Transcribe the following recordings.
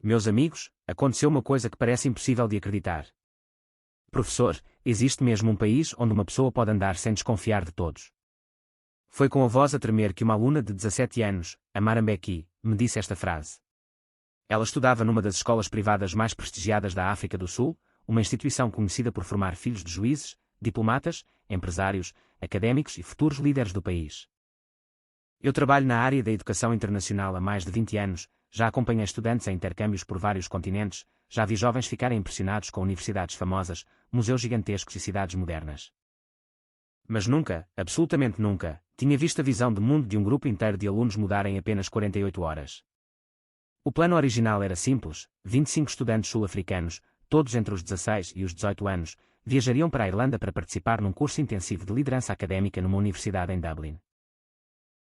Meus amigos, aconteceu uma coisa que parece impossível de acreditar. Professor, existe mesmo um país onde uma pessoa pode andar sem desconfiar de todos. Foi com a voz a tremer que uma aluna de 17 anos, a Marambeki, me disse esta frase. Ela estudava numa das escolas privadas mais prestigiadas da África do Sul, uma instituição conhecida por formar filhos de juízes, diplomatas, empresários, académicos e futuros líderes do país. Eu trabalho na área da educação internacional há mais de 20 anos, já acompanhei estudantes em intercâmbios por vários continentes, já vi jovens ficarem impressionados com universidades famosas, museus gigantescos e cidades modernas. Mas nunca, absolutamente nunca, tinha visto a visão de mundo de um grupo inteiro de alunos mudar em apenas 48 horas. O plano original era simples: 25 estudantes sul-africanos, todos entre os 16 e os 18 anos, viajariam para a Irlanda para participar num curso intensivo de liderança académica numa universidade em Dublin.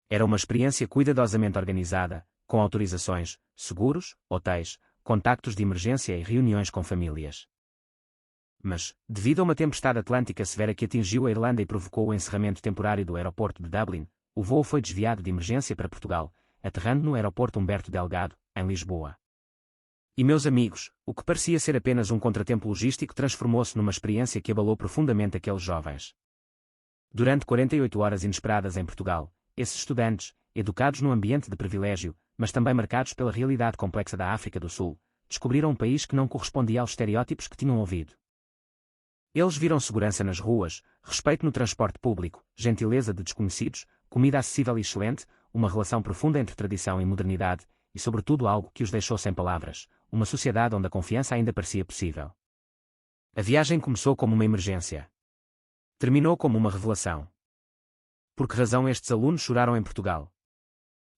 Era uma experiência cuidadosamente organizada, com autorizações, seguros, hotéis, contactos de emergência e reuniões com famílias. Mas, devido a uma tempestade atlântica severa que atingiu a Irlanda e provocou o encerramento temporário do aeroporto de Dublin, o voo foi desviado de emergência para Portugal, aterrando no aeroporto Humberto Delgado, em Lisboa. E meus amigos, o que parecia ser apenas um contratempo logístico transformou-se numa experiência que abalou profundamente aqueles jovens. Durante 48 horas inesperadas em Portugal, esses estudantes, educados num ambiente de privilégio, mas também marcados pela realidade complexa da África do Sul, descobriram um país que não correspondia aos estereótipos que tinham ouvido. Eles viram segurança nas ruas, respeito no transporte público, gentileza de desconhecidos, comida acessível e excelente, uma relação profunda entre tradição e modernidade, e sobretudo algo que os deixou sem palavras, uma sociedade onde a confiança ainda parecia possível. A viagem começou como uma emergência. Terminou como uma revelação. Por que razão estes alunos choraram em Portugal?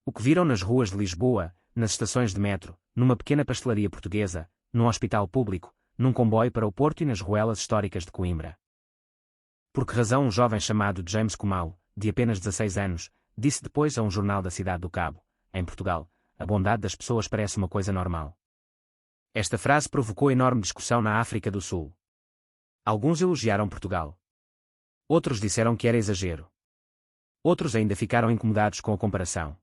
O que viram nas ruas de Lisboa, nas estações de metro, numa pequena pastelaria portuguesa, num hospital público, num comboio para o Porto e nas ruelas históricas de Coimbra? Por que razão um jovem chamado James Kumalo, de apenas 16 anos, disse depois a um jornal da cidade do Cabo, em Portugal: a bondade das pessoas parece uma coisa normal. Esta frase provocou enorme discussão na África do Sul. Alguns elogiaram Portugal. Outros disseram que era exagero. Outros ainda ficaram incomodados com a comparação.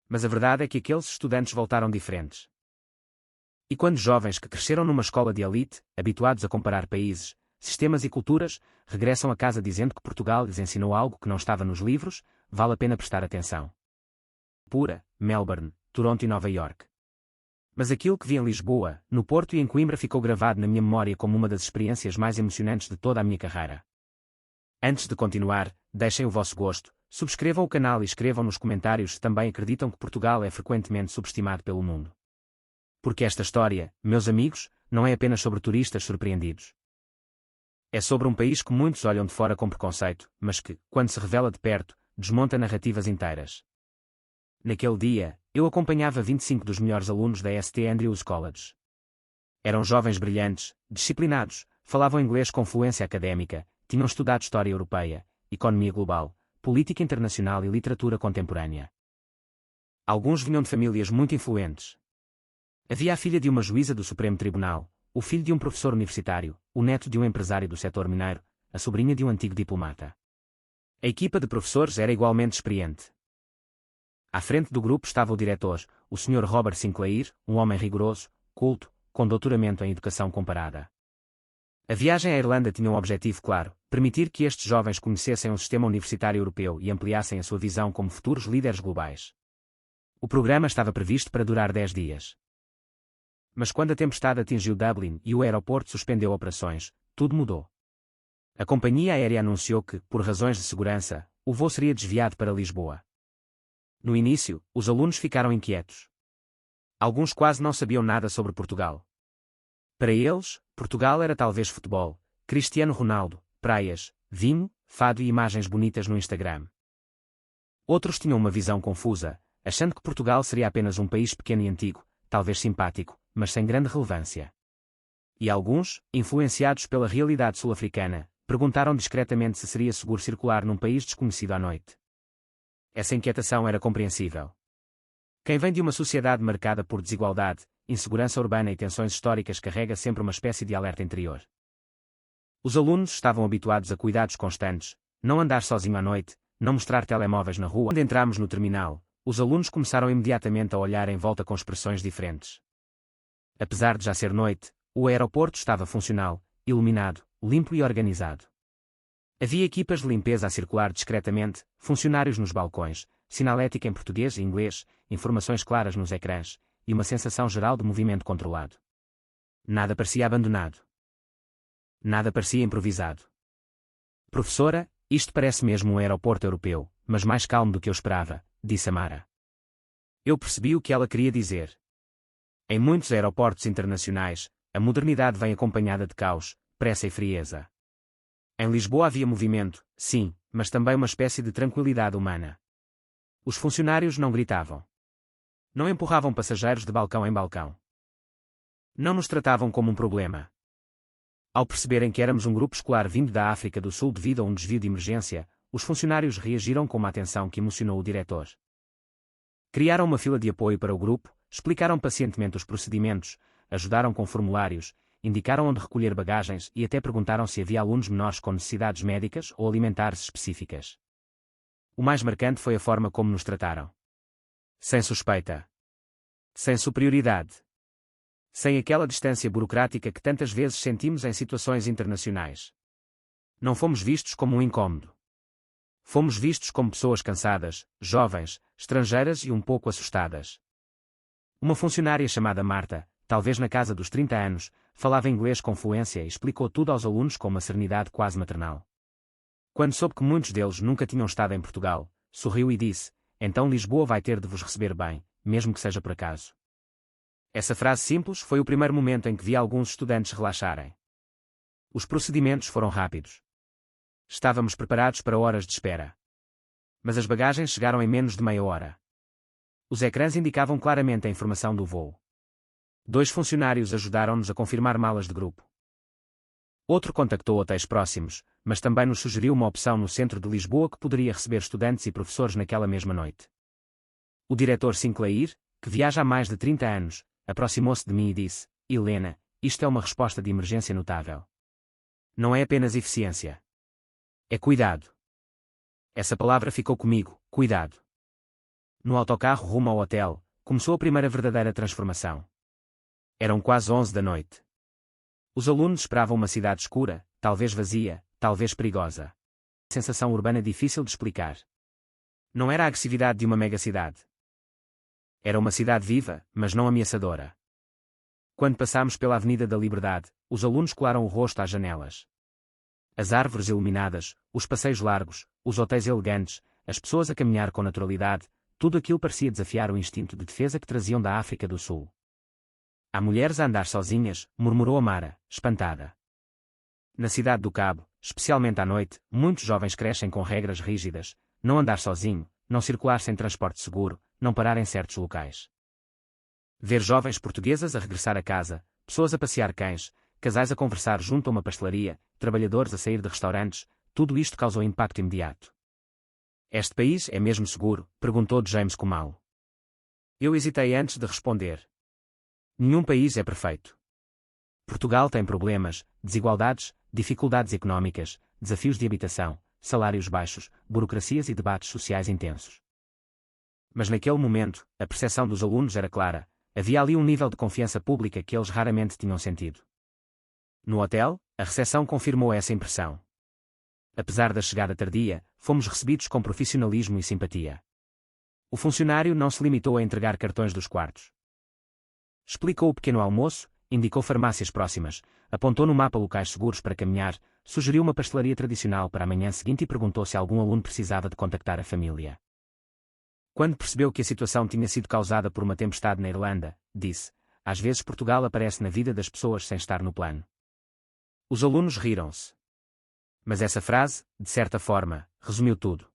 Mas a verdade é que aqueles estudantes voltaram diferentes. E quando jovens que cresceram numa escola de elite, habituados a comparar países, sistemas e culturas, regressam a casa dizendo que Portugal lhes ensinou algo que não estava nos livros, vale a pena prestar atenção. Pura, Melbourne, Toronto e Nova York. Mas aquilo que vi em Lisboa, no Porto e em Coimbra ficou gravado na minha memória como uma das experiências mais emocionantes de toda a minha carreira. Antes de continuar, deixem o vosso gosto, subscrevam o canal e escrevam nos comentários se também acreditam que Portugal é frequentemente subestimado pelo mundo. Porque esta história, meus amigos, não é apenas sobre turistas surpreendidos. É sobre um país que muitos olham de fora com preconceito, mas que, quando se revela de perto, desmonta narrativas inteiras. Naquele dia, eu acompanhava 25 dos melhores alunos da St. Andrews College. Eram jovens brilhantes, disciplinados, falavam inglês com fluência académica, tinham estudado história europeia, economia global, política internacional e literatura contemporânea. Alguns vinham de famílias muito influentes. Havia a filha de uma juíza do Supremo Tribunal, o filho de um professor universitário, o neto de um empresário do setor mineiro, a sobrinha de um antigo diplomata. A equipa de professores era igualmente experiente. À frente do grupo estava o diretor, o Sr. Robert Sinclair, um homem rigoroso, culto, com doutoramento em educação comparada. A viagem à Irlanda tinha um objetivo claro: permitir que estes jovens conhecessem o sistema universitário europeu e ampliassem a sua visão como futuros líderes globais. O programa estava previsto para durar 10 dias. Mas quando a tempestade atingiu Dublin e o aeroporto suspendeu operações, tudo mudou. A companhia aérea anunciou que, por razões de segurança, o voo seria desviado para Lisboa. No início, os alunos ficaram inquietos. Alguns quase não sabiam nada sobre Portugal. Para eles, Portugal era talvez futebol, Cristiano Ronaldo, praias, vinho, fado e imagens bonitas no Instagram. Outros tinham uma visão confusa, achando que Portugal seria apenas um país pequeno e antigo, talvez simpático, mas sem grande relevância. E alguns, influenciados pela realidade sul-africana, perguntaram discretamente se seria seguro circular num país desconhecido à noite. Essa inquietação era compreensível. Quem vem de uma sociedade marcada por desigualdade, insegurança urbana e tensões históricas carrega sempre uma espécie de alerta interior. Os alunos estavam habituados a cuidados constantes, não andar sozinho à noite, não mostrar telemóveis na rua. Quando entramos no terminal, os alunos começaram imediatamente a olhar em volta com expressões diferentes. Apesar de já ser noite, o aeroporto estava funcional, iluminado, limpo e organizado. Havia equipas de limpeza a circular discretamente, funcionários nos balcões, sinalética em português e inglês, informações claras nos ecrãs, e uma sensação geral de movimento controlado. Nada parecia abandonado. Nada parecia improvisado. Professora, isto parece mesmo um aeroporto europeu, mas mais calmo do que eu esperava, disse Amara. Eu percebi o que ela queria dizer. Em muitos aeroportos internacionais, a modernidade vem acompanhada de caos, pressa e frieza. Em Lisboa havia movimento, sim, mas também uma espécie de tranquilidade humana. Os funcionários não gritavam. Não empurravam passageiros de balcão em balcão. Não nos tratavam como um problema. Ao perceberem que éramos um grupo escolar vindo da África do Sul devido a um desvio de emergência, os funcionários reagiram com uma atenção que emocionou o diretor. Criaram uma fila de apoio para o grupo, explicaram pacientemente os procedimentos, ajudaram com formulários, indicaram onde recolher bagagens e até perguntaram se havia alunos menores com necessidades médicas ou alimentares específicas. O mais marcante foi a forma como nos trataram. Sem suspeita. Sem superioridade. Sem aquela distância burocrática que tantas vezes sentimos em situações internacionais. Não fomos vistos como um incômodo. Fomos vistos como pessoas cansadas, jovens, estrangeiras e um pouco assustadas. Uma funcionária chamada Marta, talvez na casa dos 30 anos, falava inglês com fluência e explicou tudo aos alunos com uma serenidade quase maternal. Quando soube que muitos deles nunca tinham estado em Portugal, sorriu e disse: então Lisboa vai ter de vos receber bem, mesmo que seja por acaso. Essa frase simples foi o primeiro momento em que vi alguns estudantes relaxarem. Os procedimentos foram rápidos. Estávamos preparados para horas de espera. Mas as bagagens chegaram em menos de meia hora. Os ecrãs indicavam claramente a informação do voo. 2 funcionários ajudaram-nos a confirmar malas de grupo. Outro contactou hotéis próximos, mas também nos sugeriu uma opção no centro de Lisboa que poderia receber estudantes e professores naquela mesma noite. O diretor Sinclair, que viaja há mais de 30 anos, aproximou-se de mim e disse: Helena, isto é uma resposta de emergência notável. Não é apenas eficiência. É cuidado. Essa palavra ficou comigo, cuidado. No autocarro rumo ao hotel, começou a primeira verdadeira transformação. Eram quase 11 da noite. Os alunos esperavam uma cidade escura, talvez vazia, talvez perigosa. Sensação urbana difícil de explicar. Não era a agressividade de uma megacidade. Era uma cidade viva, mas não ameaçadora. Quando passámos pela Avenida da Liberdade, os alunos colaram o rosto às janelas. As árvores iluminadas, os passeios largos, os hotéis elegantes, as pessoas a caminhar com naturalidade, tudo aquilo parecia desafiar o instinto de defesa que traziam da África do Sul. Há mulheres a andar sozinhas, murmurou Amara, espantada. Na cidade do Cabo, especialmente à noite, muitos jovens crescem com regras rígidas: não andar sozinho, não circular sem transporte seguro, não parar em certos locais. Ver jovens portuguesas a regressar a casa, pessoas a passear cães, casais a conversar junto a uma pastelaria, trabalhadores a sair de restaurantes, tudo isto causou impacto imediato. Este país é mesmo seguro? Perguntou James Kumalo. Eu hesitei antes de responder. Nenhum país é perfeito. Portugal tem problemas, desigualdades, dificuldades económicas, desafios de habitação, salários baixos, burocracias e debates sociais intensos. Mas naquele momento, a percepção dos alunos era clara: havia ali um nível de confiança pública que eles raramente tinham sentido. No hotel, a recepção confirmou essa impressão. Apesar da chegada tardia, fomos recebidos com profissionalismo e simpatia. O funcionário não se limitou a entregar cartões dos quartos. Explicou o pequeno almoço, indicou farmácias próximas, apontou no mapa locais seguros para caminhar, sugeriu uma pastelaria tradicional para a manhã seguinte e perguntou se algum aluno precisava de contactar a família. Quando percebeu que a situação tinha sido causada por uma tempestade na Irlanda, disse: às vezes Portugal aparece na vida das pessoas sem estar no plano. Os alunos riram-se. Mas essa frase, de certa forma, resumiu tudo.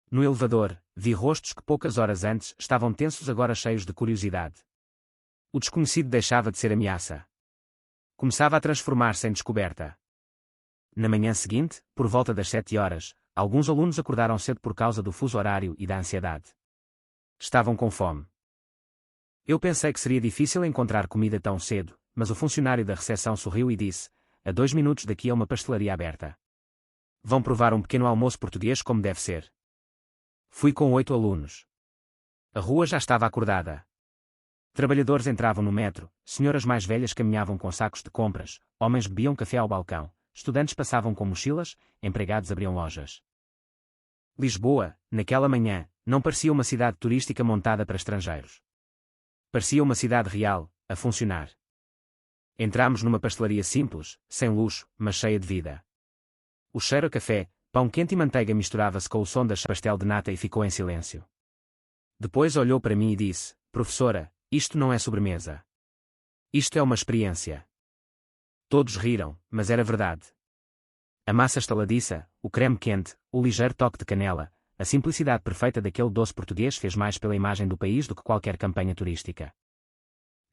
No elevador, vi rostos que poucas horas antes estavam tensos agora cheios de curiosidade. O desconhecido deixava de ser ameaça. Começava a transformar-se em descoberta. Na manhã seguinte, por volta das 7 horas, alguns alunos acordaram cedo por causa do fuso horário e da ansiedade. Estavam com fome. Eu pensei que seria difícil encontrar comida tão cedo, mas o funcionário da recepção sorriu e disse: a 2 minutos daqui é uma pastelaria aberta. Vão provar um pequeno almoço português como deve ser. Fui com 8 alunos. A rua já estava acordada. Trabalhadores entravam no metro, senhoras mais velhas caminhavam com sacos de compras, homens bebiam café ao balcão, estudantes passavam com mochilas, empregados abriam lojas. Lisboa, naquela manhã, não parecia uma cidade turística montada para estrangeiros. Parecia uma cidade real, a funcionar. Entramos numa pastelaria simples, sem luxo, mas cheia de vida. O cheiro a café, pão quente e manteiga misturava-se com o som das pastel de nata e ficou em silêncio. Depois olhou para mim e disse: "Professora, isto não é sobremesa. Isto é uma experiência." Todos riram, mas era verdade. A massa estaladiça, o creme quente, o ligeiro toque de canela, a simplicidade perfeita daquele doce português fez mais pela imagem do país do que qualquer campanha turística.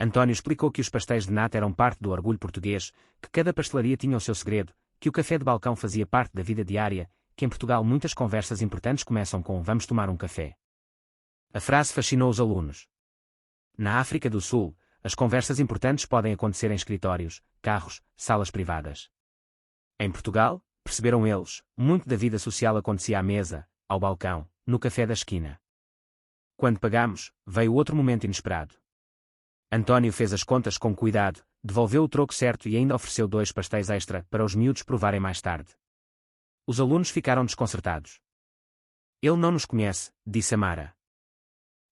António explicou que os pastéis de nata eram parte do orgulho português, que cada pastelaria tinha o seu segredo, que o café de balcão fazia parte da vida diária, que em Portugal muitas conversas importantes começam com "vamos tomar um café." A frase fascinou os alunos. Na África do Sul, as conversas importantes podem acontecer em escritórios, carros, salas privadas. Em Portugal, perceberam eles, muito da vida social acontecia à mesa, ao balcão, no café da esquina. Quando pagamos, veio outro momento inesperado. António fez as contas com cuidado, devolveu o troco certo e ainda ofereceu 2 pastéis extra para os miúdos provarem mais tarde. Os alunos ficaram desconcertados. "Ele não nos conhece", disse Amara.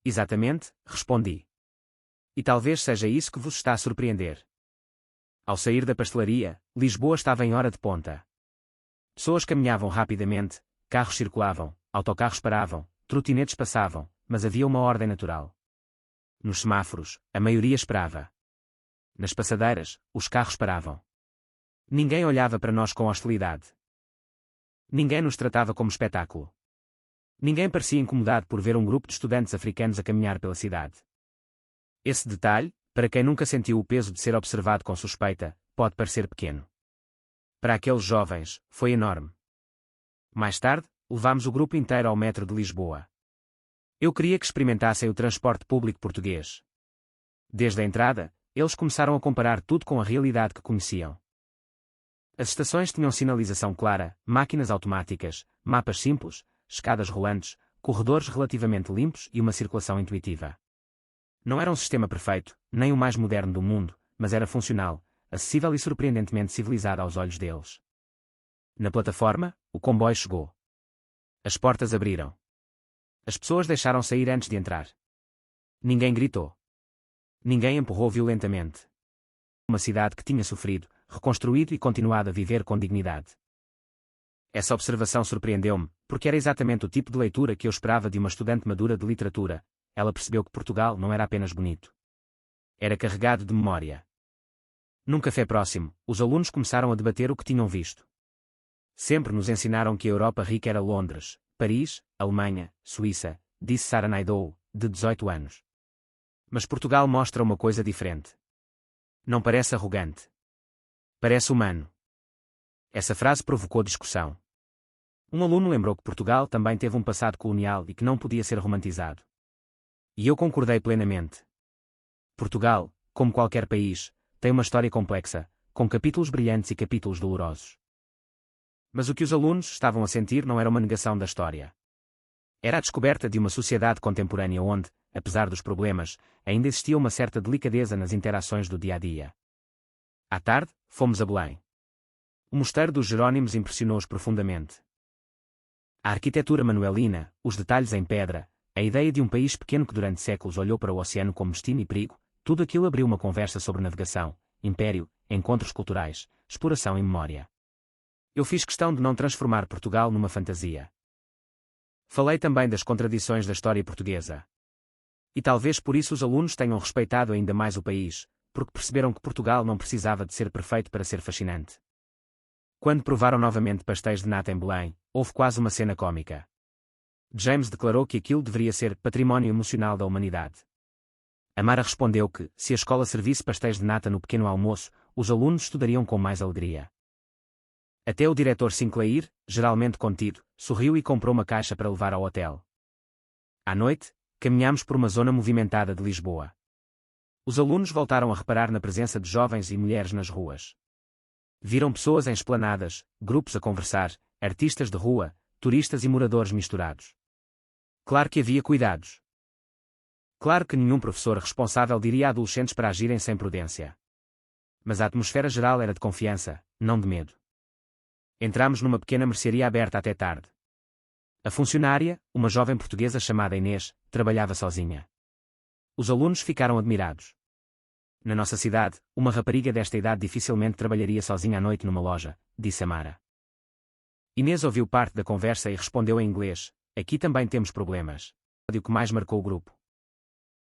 "Exatamente", respondi. "E talvez seja isso que vos está a surpreender." Ao sair da pastelaria, Lisboa estava em hora de ponta. Pessoas caminhavam rapidamente, carros circulavam, autocarros paravam, trotinetes passavam, mas havia uma ordem natural. Nos semáforos, a maioria esperava. Nas passadeiras, os carros paravam. Ninguém olhava para nós com hostilidade. Ninguém nos tratava como espetáculo. Ninguém parecia incomodado por ver um grupo de estudantes africanos a caminhar pela cidade. Esse detalhe, para quem nunca sentiu o peso de ser observado com suspeita, pode parecer pequeno. Para aqueles jovens, foi enorme. Mais tarde, levámos o grupo inteiro ao metro de Lisboa. Eu queria que experimentassem o transporte público português. Desde a entrada, eles começaram a comparar tudo com a realidade que conheciam. As estações tinham sinalização clara, máquinas automáticas, mapas simples, escadas rolantes, corredores relativamente limpos e uma circulação intuitiva. Não era um sistema perfeito, nem o mais moderno do mundo, mas era funcional, acessível e surpreendentemente civilizado aos olhos deles. Na plataforma, o comboio chegou. As portas abriram. As pessoas deixaram sair antes de entrar. Ninguém gritou. Ninguém empurrou violentamente. Uma cidade que tinha sofrido, reconstruído e continuado a viver com dignidade. Essa observação surpreendeu-me, porque era exatamente o tipo de leitura que eu esperava de uma estudante madura de literatura. Ela percebeu que Portugal não era apenas bonito. Era carregado de memória. Num café próximo, os alunos começaram a debater o que tinham visto. Sempre nos ensinaram que a Europa rica era Londres, Paris, Alemanha, Suíça, disse Sarah Naidoo, de 18 anos. Mas Portugal mostra uma coisa diferente. Não parece arrogante. Parece humano. Essa frase provocou discussão. Um aluno lembrou que Portugal também teve um passado colonial e que não podia ser romantizado. E eu concordei plenamente. Portugal, como qualquer país, tem uma história complexa, com capítulos brilhantes e capítulos dolorosos. Mas o que os alunos estavam a sentir não era uma negação da história. Era a descoberta de uma sociedade contemporânea onde, apesar dos problemas, ainda existia uma certa delicadeza nas interações do dia-a-dia. À tarde, fomos a Belém. O Mosteiro dos Jerónimos impressionou-os profundamente. A arquitetura manuelina, os detalhes em pedra, a ideia de um país pequeno que durante séculos olhou para o oceano como destino e perigo, tudo aquilo abriu uma conversa sobre navegação, império, encontros culturais, exploração e memória. Eu fiz questão de não transformar Portugal numa fantasia. Falei também das contradições da história portuguesa. E talvez por isso os alunos tenham respeitado ainda mais o país, porque perceberam que Portugal não precisava de ser perfeito para ser fascinante. Quando provaram novamente pastéis de nata em Belém, houve quase uma cena cômica. James declarou que aquilo deveria ser património emocional da humanidade. Amara respondeu que, se a escola servisse pastéis de nata no pequeno almoço, os alunos estudariam com mais alegria. Até o diretor Sinclair, geralmente contido, sorriu e comprou uma caixa para levar ao hotel. À noite, caminhámos por uma zona movimentada de Lisboa. Os alunos voltaram a reparar na presença de jovens e mulheres nas ruas. Viram pessoas em esplanadas, grupos a conversar, artistas de rua, turistas e moradores misturados. Claro que havia cuidados. Claro que nenhum professor responsável diria a adolescentes para agirem sem prudência. Mas a atmosfera geral era de confiança, não de medo. Entramos numa pequena mercearia aberta até tarde. A funcionária, uma jovem portuguesa chamada Inês, trabalhava sozinha. Os alunos ficaram admirados. Na nossa cidade, uma rapariga desta idade dificilmente trabalharia sozinha à noite numa loja, disse Amara. Inês ouviu parte da conversa e respondeu em inglês: aqui também temos problemas. O que mais marcou o grupo.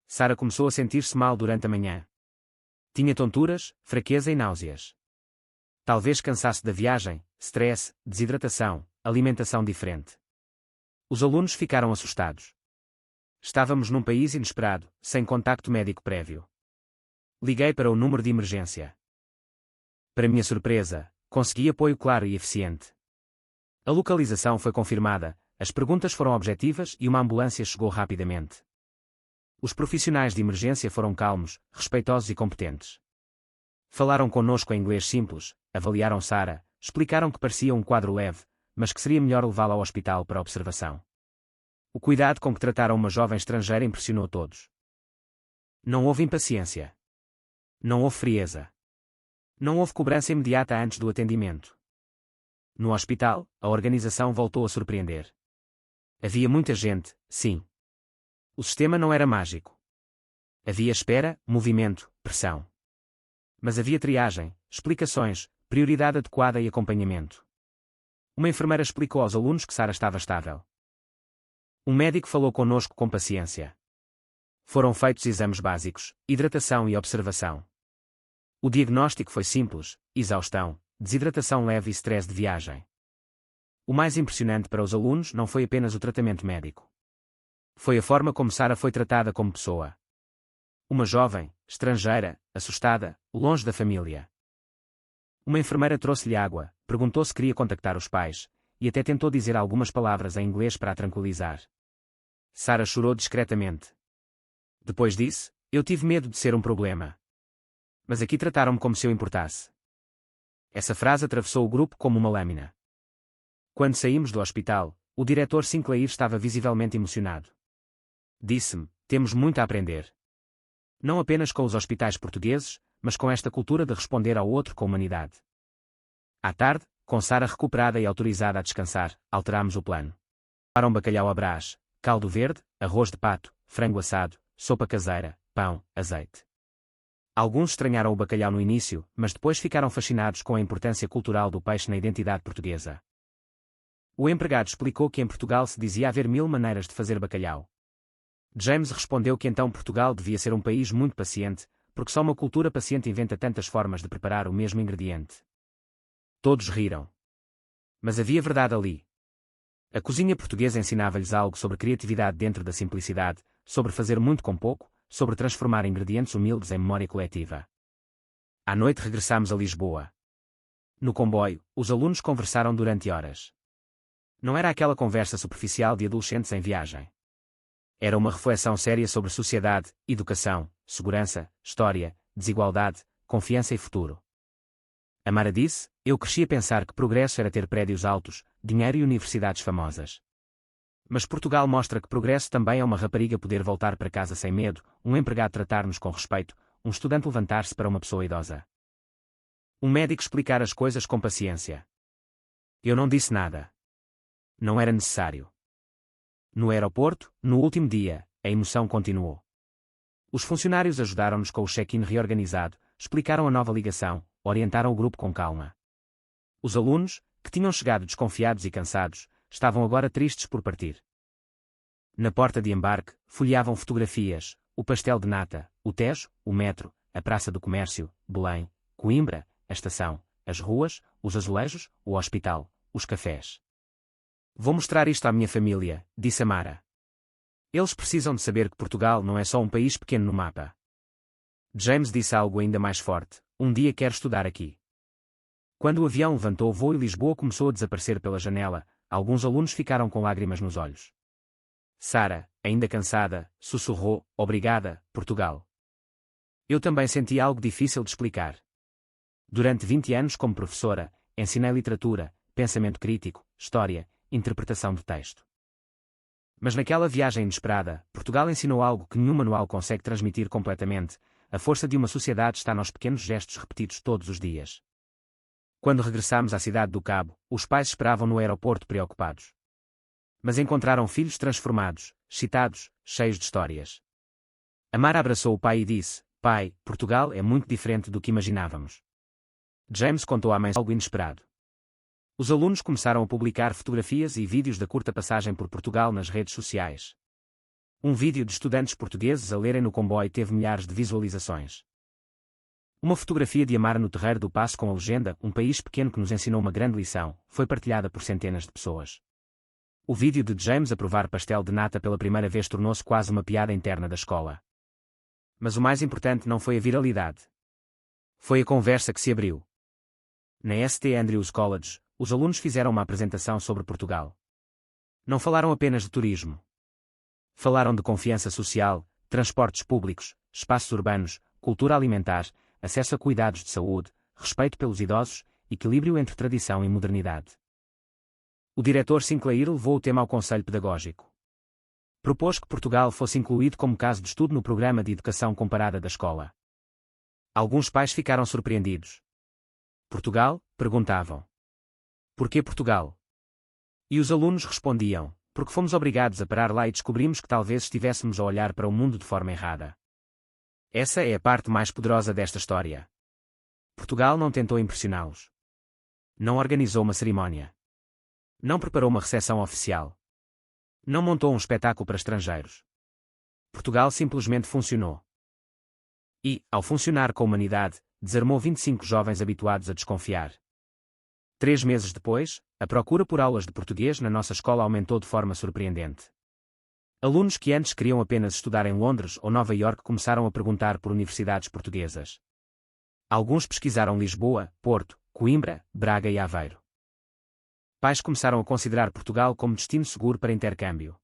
Sara começou a sentir-se mal durante a manhã. Tinha tonturas, fraqueza e náuseas. Talvez cansaço da viagem, stress, desidratação, alimentação diferente. Os alunos ficaram assustados. Estávamos num país inesperado, sem contacto médico prévio. Liguei para o número de emergência. Para minha surpresa, consegui apoio claro e eficiente. A localização foi confirmada, as perguntas foram objetivas e uma ambulância chegou rapidamente. Os profissionais de emergência foram calmos, respeitosos e competentes. Falaram connosco em inglês simples, avaliaram Sara, explicaram que parecia um quadro leve, mas que seria melhor levá-la ao hospital para observação. O cuidado com que trataram uma jovem estrangeira impressionou todos. Não houve impaciência. Não houve frieza. Não houve cobrança imediata antes do atendimento. No hospital, a organização voltou a surpreender. Havia muita gente, sim. O sistema não era mágico. Havia espera, movimento, pressão. Mas havia triagem, explicações, prioridade adequada e acompanhamento. Uma enfermeira explicou aos alunos que Sara estava estável. Um médico falou conosco com paciência. Foram feitos exames básicos, hidratação e observação. O diagnóstico foi simples: exaustão, desidratação leve e stress de viagem. O mais impressionante para os alunos não foi apenas o tratamento médico. Foi a forma como Sara foi tratada como pessoa. Uma jovem, estrangeira, assustada, longe da família. Uma enfermeira trouxe-lhe água, perguntou se queria contactar os pais, e até tentou dizer algumas palavras em inglês para a tranquilizar. Sara chorou discretamente. Depois disse: eu tive medo de ser um problema. Mas aqui trataram-me como se eu importasse. Essa frase atravessou o grupo como uma lâmina. Quando saímos do hospital, o diretor Sinclair estava visivelmente emocionado. Disse-me: temos muito a aprender. Não apenas com os hospitais portugueses, mas com esta cultura de responder ao outro com humanidade. À tarde, com Sara recuperada e autorizada a descansar, alterámos o plano. Para um bacalhau à Brás, caldo verde, arroz de pato, frango assado, sopa caseira, pão, azeite. Alguns estranharam o bacalhau no início, mas depois ficaram fascinados com a importância cultural do peixe na identidade portuguesa. O empregado explicou que em Portugal se dizia haver 1000 maneiras de fazer bacalhau. James respondeu que então Portugal devia ser um país muito paciente, porque só uma cultura paciente inventa tantas formas de preparar o mesmo ingrediente. Todos riram. Mas havia verdade ali. A cozinha portuguesa ensinava-lhes algo sobre criatividade dentro da simplicidade, sobre fazer muito com pouco, sobre transformar ingredientes humildes em memória coletiva. À noite regressámos a Lisboa. No comboio, os alunos conversaram durante horas. Não era aquela conversa superficial de adolescentes em viagem. Era uma reflexão séria sobre sociedade, educação, segurança, história, desigualdade, confiança e futuro. Amara disse: eu cresci a pensar que progresso era ter prédios altos, dinheiro e universidades famosas. Mas Portugal mostra que progresso também é uma rapariga poder voltar para casa sem medo, um empregado tratar-nos com respeito, um estudante levantar-se para uma pessoa idosa. Um médico explicar as coisas com paciência. Eu não disse nada. Não era necessário. No aeroporto, no último dia, a emoção continuou. Os funcionários ajudaram-nos com o check-in reorganizado, explicaram a nova ligação, orientaram o grupo com calma. Os alunos, que tinham chegado desconfiados e cansados, estavam agora tristes por partir. Na porta de embarque, folheavam fotografias, o pastel de nata, o Tejo, o metro, a Praça do Comércio, Belém, Coimbra, a estação, as ruas, os azulejos, o hospital, os cafés. Vou mostrar isto à minha família, disse Amara. Eles precisam de saber que Portugal não é só um país pequeno no mapa. James disse algo ainda mais forte: um dia quero estudar aqui. Quando o avião levantou o voo e Lisboa começou a desaparecer pela janela, alguns alunos ficaram com lágrimas nos olhos. Sara, ainda cansada, sussurrou: obrigada, Portugal. Eu também senti algo difícil de explicar. Durante 20 anos como professora, ensinei literatura, pensamento crítico, história, interpretação de texto. Mas naquela viagem inesperada, Portugal ensinou algo que nenhum manual consegue transmitir completamente: a força de uma sociedade está nos pequenos gestos repetidos todos os dias. Quando regressámos à cidade do Cabo, os pais esperavam no aeroporto preocupados. Mas encontraram filhos transformados, excitados, cheios de histórias. Amara abraçou o pai e disse: "Pai, Portugal é muito diferente do que imaginávamos." James contou à mãe algo inesperado. Os alunos começaram a publicar fotografias e vídeos da curta passagem por Portugal nas redes sociais. Um vídeo de estudantes portugueses a lerem no comboio teve milhares de visualizações. Uma fotografia de Amara no Terreiro do Paço com a legenda "Um país pequeno que nos ensinou uma grande lição" foi partilhada por centenas de pessoas. O vídeo de James a provar pastel de nata pela primeira vez tornou-se quase uma piada interna da escola. Mas o mais importante não foi a viralidade. Foi a conversa que se abriu. Na St. Andrews College, os alunos fizeram uma apresentação sobre Portugal. Não falaram apenas de turismo. Falaram de confiança social, transportes públicos, espaços urbanos, cultura alimentar, acesso a cuidados de saúde, respeito pelos idosos, equilíbrio entre tradição e modernidade. O diretor Sinclair levou o tema ao Conselho Pedagógico. Propôs que Portugal fosse incluído como caso de estudo no programa de educação comparada da escola. Alguns pais ficaram surpreendidos. "Portugal?" perguntavam. "Por que Portugal?" E os alunos respondiam: "Porque fomos obrigados a parar lá e descobrimos que talvez estivéssemos a olhar para o mundo de forma errada." Essa é a parte mais poderosa desta história. Portugal não tentou impressioná-los. Não organizou uma cerimónia. Não preparou uma recepção oficial. Não montou um espetáculo para estrangeiros. Portugal simplesmente funcionou. E, ao funcionar com a humanidade, desarmou 25 jovens habituados a desconfiar. 3 meses depois, a procura por aulas de português na nossa escola aumentou de forma surpreendente. Alunos que antes queriam apenas estudar em Londres ou Nova Iorque começaram a perguntar por universidades portuguesas. Alguns pesquisaram Lisboa, Porto, Coimbra, Braga e Aveiro. Pais começaram a considerar Portugal como destino seguro para intercâmbio.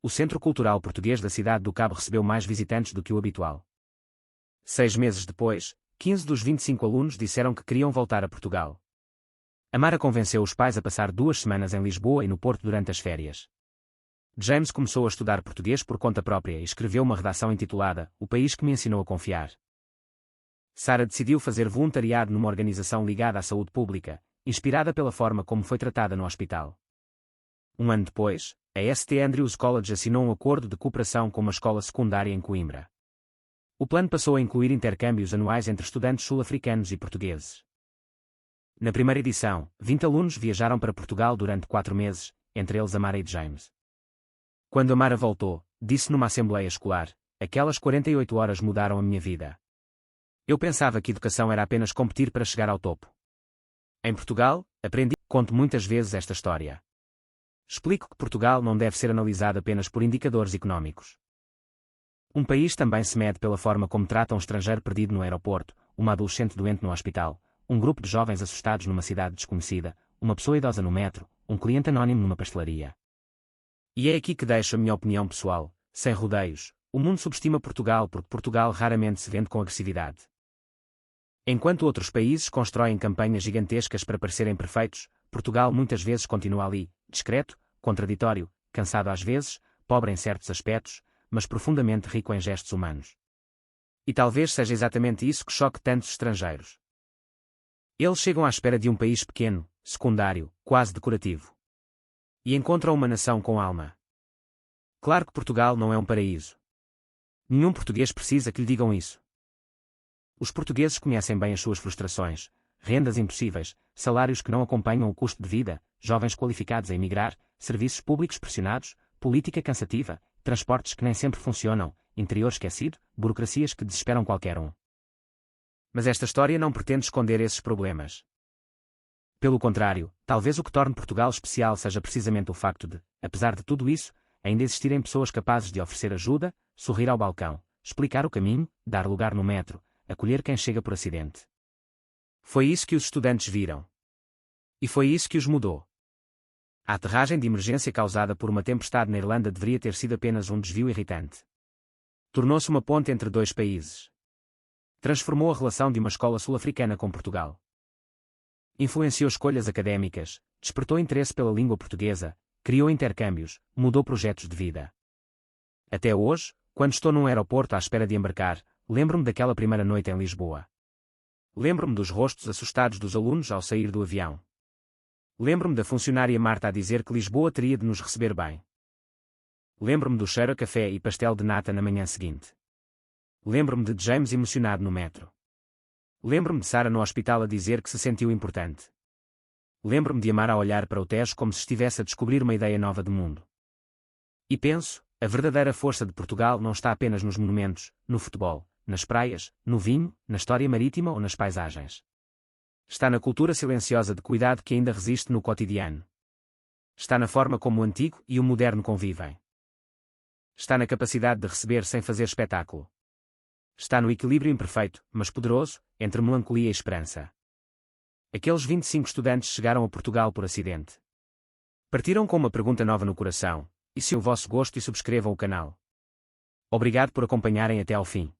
O Centro Cultural Português da cidade do Cabo recebeu mais visitantes do que o habitual. 6 meses depois, 15 dos 25 alunos disseram que queriam voltar a Portugal. Amara convenceu os pais a passar 2 semanas em Lisboa e no Porto durante as férias. James começou a estudar português por conta própria e escreveu uma redação intitulada "O País que me ensinou a confiar." Sarah decidiu fazer voluntariado numa organização ligada à saúde pública, inspirada pela forma como foi tratada no hospital. Um ano depois, a St. Andrews College assinou um acordo de cooperação com uma escola secundária em Coimbra. O plano passou a incluir intercâmbios anuais entre estudantes sul-africanos e portugueses. Na primeira edição, 20 alunos viajaram para Portugal durante 4 meses, entre eles Amara e James. Quando Amara voltou, disse numa assembleia escolar: "Aquelas 48 horas mudaram a minha vida. Eu pensava que educação era apenas competir para chegar ao topo. Em Portugal, aprendi." Conto muitas vezes esta história. Explico que Portugal não deve ser analisado apenas por indicadores económicos. Um país também se mede pela forma como trata um estrangeiro perdido no aeroporto, uma adolescente doente no hospital, um grupo de jovens assustados numa cidade desconhecida, uma pessoa idosa no metro, um cliente anónimo numa pastelaria. E é aqui que deixo a minha opinião pessoal, sem rodeios: o mundo subestima Portugal porque Portugal raramente se vende com agressividade. Enquanto outros países constroem campanhas gigantescas para parecerem perfeitos, Portugal muitas vezes continua ali, discreto, contraditório, cansado às vezes, pobre em certos aspectos, mas profundamente rico em gestos humanos. E talvez seja exatamente isso que choque tantos estrangeiros. Eles chegam à espera de um país pequeno, secundário, quase decorativo. E encontram uma nação com alma. Claro que Portugal não é um paraíso. Nenhum português precisa que lhe digam isso. Os portugueses conhecem bem as suas frustrações: rendas impossíveis, salários que não acompanham o custo de vida, jovens qualificados a emigrar, serviços públicos pressionados, política cansativa, transportes que nem sempre funcionam, interior esquecido, burocracias que desesperam qualquer um. Mas esta história não pretende esconder esses problemas. Pelo contrário, talvez o que torne Portugal especial seja precisamente o facto de, apesar de tudo isso, ainda existirem pessoas capazes de oferecer ajuda, sorrir ao balcão, explicar o caminho, dar lugar no metro, acolher quem chega por acidente. Foi isso que os estudantes viram. E foi isso que os mudou. A aterragem de emergência causada por uma tempestade na Irlanda deveria ter sido apenas um desvio irritante. Tornou-se uma ponte entre 2 países. Transformou a relação de uma escola sul-africana com Portugal. Influenciou escolhas académicas, despertou interesse pela língua portuguesa, criou intercâmbios, mudou projetos de vida. Até hoje, quando estou num aeroporto à espera de embarcar, lembro-me daquela primeira noite em Lisboa. Lembro-me dos rostos assustados dos alunos ao sair do avião. Lembro-me da funcionária Marta a dizer que Lisboa teria de nos receber bem. Lembro-me do cheiro a café e pastel de nata na manhã seguinte. Lembro-me de James emocionado no metro. Lembro-me de Sara no hospital a dizer que se sentiu importante. Lembro-me de Amar a olhar para o Tejo como se estivesse a descobrir uma ideia nova de mundo. E penso, a verdadeira força de Portugal não está apenas nos monumentos, no futebol, nas praias, no vinho, na história marítima ou nas paisagens. Está na cultura silenciosa de cuidado que ainda resiste no cotidiano. Está na forma como o antigo e o moderno convivem. Está na capacidade de receber sem fazer espetáculo. Está no equilíbrio imperfeito, mas poderoso, entre melancolia e esperança. Aqueles 25 estudantes chegaram a Portugal por acidente. Partiram com uma pergunta nova no coração: e se o vosso gosto e subscrevam o canal. Obrigado por acompanharem até ao fim.